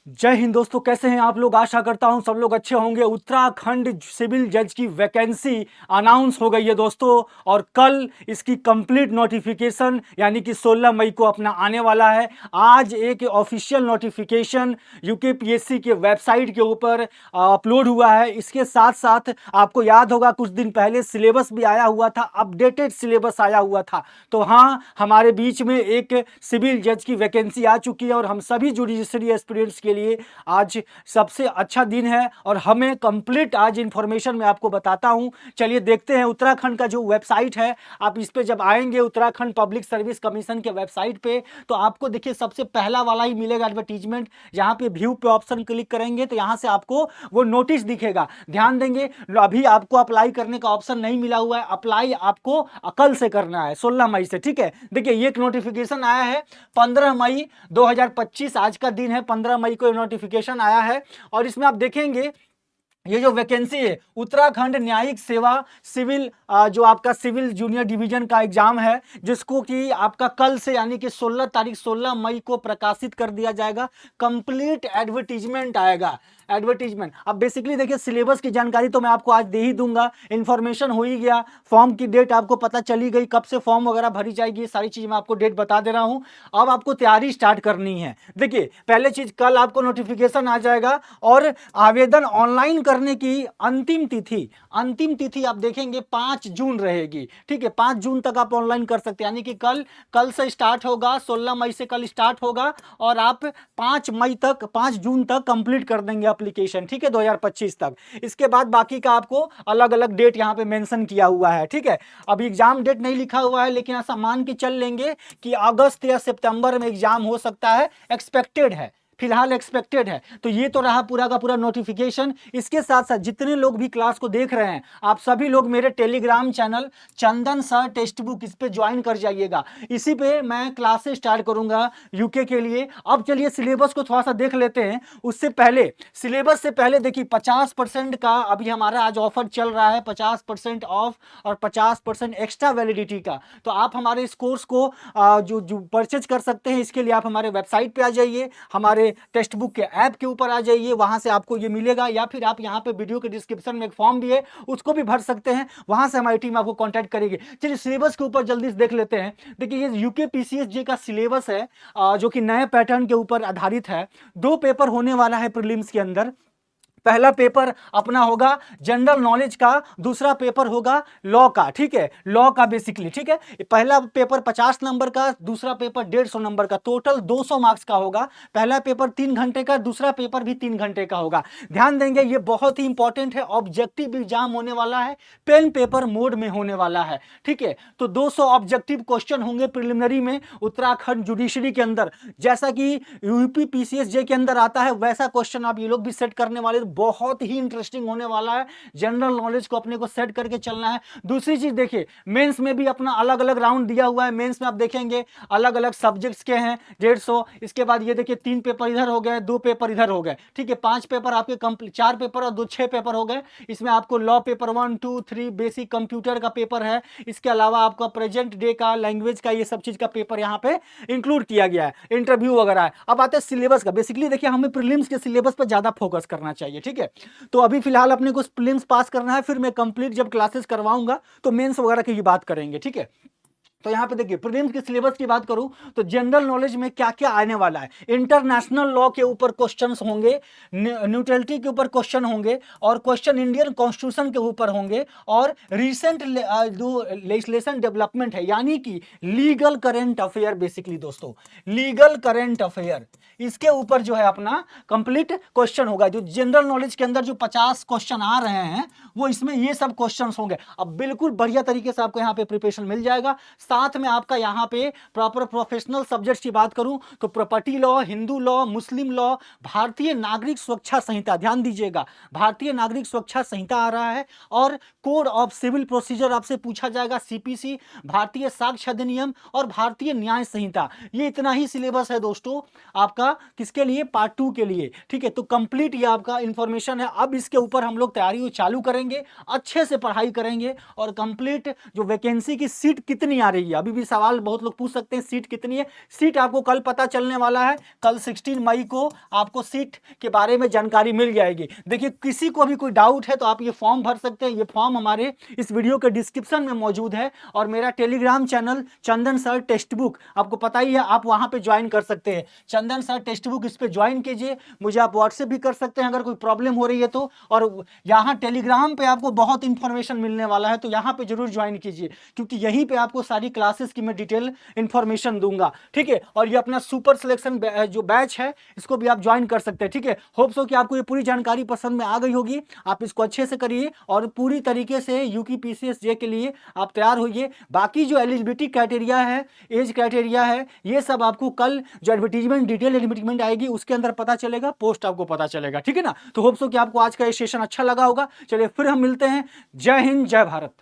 जय हिंद दोस्तों, कैसे हैं आप लोग। आशा करता हूं सब लोग अच्छे होंगे। उत्तराखंड सिविल जज की वैकेंसी अनाउंस हो गई है दोस्तों, और कल इसकी कंप्लीट नोटिफिकेशन यानी कि 16 मई को अपना आने वाला है। आज एक ऑफिशियल नोटिफिकेशन यूकेपीएससी के वेबसाइट के ऊपर अपलोड हुआ है। इसके साथ साथ आपको याद होगा कुछ दिन पहले सिलेबस भी आया हुआ था, अपडेटेड सिलेबस आया हुआ था। तो हाँ, हमारे बीच में एक सिविल जज की वैकेंसी आ चुकी है और हम सभी जुडिशरी एस्पिरेंट्स के लिए आज सबसे अच्छा दिन है और हमें कंप्लीट आज इंफॉर्मेशन मैं आपको बताता हूं। चलिए देखते हैं उत्तराखंड का जो वेबसाइट है। आप इस पे जब आएंगे उत्तराखंड पब्लिक सर्विस कमीशन के वेबसाइट पे, तो आपको देखिए सबसे पहला वाला ही मिलेगा एडवर्टीजमेंट। यहां पे व्यू पे ऑप्शन क्लिक करेंगे तो यहां से आपको वो नोटिस दिखेगा। ध्यान देंगे, अभी आपको अप्लाई करने का ऑप्शन नहीं मिला हुआ है। अप्लाई आपको कल से करना है, 16 मई से। ठीक है, देखिए ये एक नोटिफिकेशन आया है 15 मई 2025, आज का दिन है। 15 मई को नोटिफिकेशन आया है और इसमें आप देखेंगे ये जो वैकेंसी है उत्तराखंड न्यायिक सेवा सिविल, जो आपका सिविल जूनियर डिवीजन का एग्जाम है, जिसको कि आपका कल से यानी कि 16 तारीख 16 मई को प्रकाशित कर दिया जाएगा। कंप्लीट एडवर्टीजमेंट आएगा। एडवर्टीजमेंट अब बेसिकली देखिए सिलेबस की जानकारी तो मैं आपको आज दे ही दूंगा। इंफॉर्मेशन हो ही गया, फॉर्म की डेट आपको पता चली गई, कब से फॉर्म वगैरह भरी जाएगी, सारी चीज मैं आपको डेट बता दे रहा हूं। अब आपको तैयारी स्टार्ट करनी है। देखिए पहले चीज, कल आपको नोटिफिकेशन आ जाएगा और आवेदन ऑनलाइन करने की अंतिम तिथि आप देखेंगे 5 जून रहेगी। ठीक है, 5 जून तक आप ऑनलाइन कर सकते हैं, यानी कि कल से स्टार्ट होगा। 16 मई से कल स्टार्ट होगा और आप 5 जून तक कंप्लीट कर देंगे एप्लीकेशन। ठीक है, 2025 तक। इसके बाद बाकी का आपको अलग अलग डेट यहां पे मेंशन किया हुआ है। ठीक है, अभी एग्जाम डेट नहीं लिखा हुआ है, लेकिन ऐसा मान के चल लेंगे कि अगस्त या सितंबर में एग्जाम हो सकता है, एक्सपेक्टेड है, फिलहाल एक्सपेक्टेड है। तो ये तो रहा पूरा का पूरा नोटिफिकेशन। इसके साथ साथ जितने लोग भी क्लास को देख रहे हैं, आप सभी लोग मेरे टेलीग्राम चैनल चंदन सर टेक्स्ट बुक, इस पे ज्वाइन कर जाइएगा। इसी पे मैं क्लासेस स्टार्ट करूंगा यूके के लिए। अब चलिए सिलेबस को थोड़ा सा देख लेते हैं। उससे पहले, सिलेबस से पहले देखिए 50% का अभी हमारा आज ऑफर चल रहा है, 50% ऑफ और 50% एक्स्ट्रा वैलिडिटी का। तो आप हमारे इस कोर्स को जो परचेज कर सकते हैं, इसके लिए आप हमारे वेबसाइट पे आ जाइए, हमारे टेक्स्ट बुक के ऐप के ऊपर आ जाइए, वहां से आपको ये मिलेगा। या फिर आप यहाँ पे वीडियो के डिस्क्रिप्शन में एक फॉर्म भी है, उसको भी भर सकते हैं, वहां से हमारी टीम आपको कांटेक्ट करेगी। चलिए सिलेबस के ऊपर जल्दी से देख लेते हैं। देखिए ये यूके पीसीएस जे का सिलेबस है, जो कि नए पैटर्न के ऊपर आधारित है। 2 पेपर होने वाला है प्रीलिम्स के अंदर। पहला पेपर अपना होगा जनरल नॉलेज का, दूसरा पेपर होगा लॉ का। ठीक है, लॉ का बेसिकली। ठीक है, पहला पेपर 50 नंबर का, दूसरा पेपर 150 नंबर का, टोटल 200 मार्क्स का होगा। पहला पेपर 3 घंटे का, दूसरा पेपर भी 3 घंटे का होगा। ध्यान देंगे, ये बहुत ही इंपॉर्टेंट है। ऑब्जेक्टिव एग्जाम होने वाला है, पेन पेपर मोड में होने वाला है। ठीक है, तो 200 ऑब्जेक्टिव क्वेश्चन होंगे प्रिलिमिनरी में उत्तराखंड जुडिशरी के अंदर। जैसा कि यूपी पीसीएस जे के अंदर आता है, वैसा क्वेश्चन आप ये लोग भी सेट करने वाले। बहुत ही इंटरेस्टिंग होने वाला है। जनरल नॉलेज को अपने को सेट करके चलना है। दूसरी चीज देखिए, मेंस में भी अपना अलग अलग राउंड दिया हुआ है। मेंस में आप देखेंगे अलग अलग सब्जेक्ट्स के हैं 150। इसके बाद ये देखिए 3 पेपर इधर हो गए, 2 पेपर इधर हो गए। ठीक है, 5 पेपर आपके कंप्लीट, 4 पेपर और 2 6 पेपर हो गए। इसमें आपको लॉ पेपर 1 2 3 बेसिक कंप्यूटर का पेपर है। इसके अलावा आपका प्रेजेंट डे का, लैंग्वेज का, ये सब चीज का पेपर यहाँ पे इंक्लूड किया गया है, इंटरव्यू वगैरह है। अब आते हैं सिलेबस का। बेसिकली देखिए हमें प्रीलिम्स के सिलेबस पर ज्यादा फोकस करना चाहिए। ठीक है, तो अभी फिलहाल अपने को प्रीलिम्स पास करना है, फिर मैं कंप्लीट जब क्लासेस करवाऊंगा तो मेंस वगैरह की बात करेंगे। ठीक है, तो यहां पे देखिए प्रीलिम्स के सिलेबस की बात करूं तो जनरल नॉलेज में क्या क्या आने वाला है। इंटरनेशनल लॉ के ऊपर क्वेश्चंस होंगे, न्यूट्रलिटी के ऊपर क्वेश्चन होंगे, और क्वेश्चन इंडियन कॉन्स्टिट्यूशन के ऊपर होंगे, और रिसेंट जो लेजिस्लेशन डेवलपमेंट है, यानी कि लीगल करेंट अफेयर। बेसिकली दोस्तों लीगल करेंट अफेयर, इसके ऊपर जो है अपना कंप्लीट क्वेश्चन होगा। जो जनरल नॉलेज के अंदर जो 50 क्वेश्चन आ रहे हैं, वो इसमें ये सब क्वेश्चंस होंगे। अब बिल्कुल बढ़िया तरीके से आपको यहाँ पे प्रिपरेशन मिल जाएगा। साथ में आपका यहाँ पे प्रॉपर प्रोफेशनल सब्जेक्ट्स की बात करूं तो प्रॉपर्टी लॉ, हिंदू लॉ, मुस्लिम लॉ, भारतीय नागरिक सुरक्षा संहिता, ध्यान दीजिएगा भारतीय नागरिक सुरक्षा संहिता आ रहा है, और कोड ऑफ सिविल प्रोसीजर आपसे पूछा जाएगा, सीपीसी, भारतीय साक्ष्य अधिनियम और भारतीय न्याय संहिता। ये इतना ही सिलेबस है दोस्तों आपका, किसके लिए, पार्ट 2 के लिए। ठीक है, तो कंप्लीट ये आपका इंफॉर्मेशन है। अब इसके ऊपर हम लोग तैयारी चालू करेंगे, अच्छे से पढ़ाई करेंगे, और कंप्लीट जो वैकेंसी की सीट कितनी आ रही रही है। अभी भी सवाल बहुत लोग पूछ सकते हैं सीट कितनी है। सीट आपको कल पता चलने वाला है, कल 16 मई को आपको सीट के बारे में जानकारी मिल जाएगी। देखिए किसी को भी कोई डाउट है तो आप ये फॉर्म भर सकते हैं। ये फॉर्म हमारे इस वीडियो के डिस्क्रिप्शन में मौजूद है, और मेरा टेलीग्राम चैनल चंदन सर टेक्स्ट बुक आपको पता ही है, आप वहां पे ज्वाइन कर सकते हैं। चंदन सर टेक्स्ट बुक, इस पे ज्वाइन कीजिए। मुझे आप व्हाट्सएप भी कर सकते हैं अगर कोई प्रॉब्लम हो रही है तो। और यहाँ टेलीग्राम पे आपको बहुत इंफॉर्मेशन मिलने वाला है, तो यहाँ पे जरूर ज्वाइन कीजिए, क्योंकि यहीं पे आपको सारी क्लासेस की मैं डिटेल इंफॉर्मेशन दूंगा, ठीक है। और ये अपना सुपर सिलेक्शन जो बैच है, इसको भी आप ज्वाइन कर सकते हैं, ठीक है। होप सो कि आपको ये पूरी जानकारी पसंद में आ गई होगी। आप इसको अच्छे से करिए और पूरी तरीके से यूपी पीसीएस जे के लिए आप तैयार होइए। बाकी जो एलिजिबिलिटी क्राइटेरिया है, एज क्राइटेरिया है, ये सब आपको कल जो एडवर्टीजमेंट डिटेल एडवर्टीजमेंट आएगी उसके अंदर पता चलेगा, पोस्ट आपको पता चलेगा, ठीक है ना। तो होप सो कि आपको आज का ये सेशन अच्छा लगा होगा। चलिए फिर हम मिलते हैं। जय हिंद, जय भारत।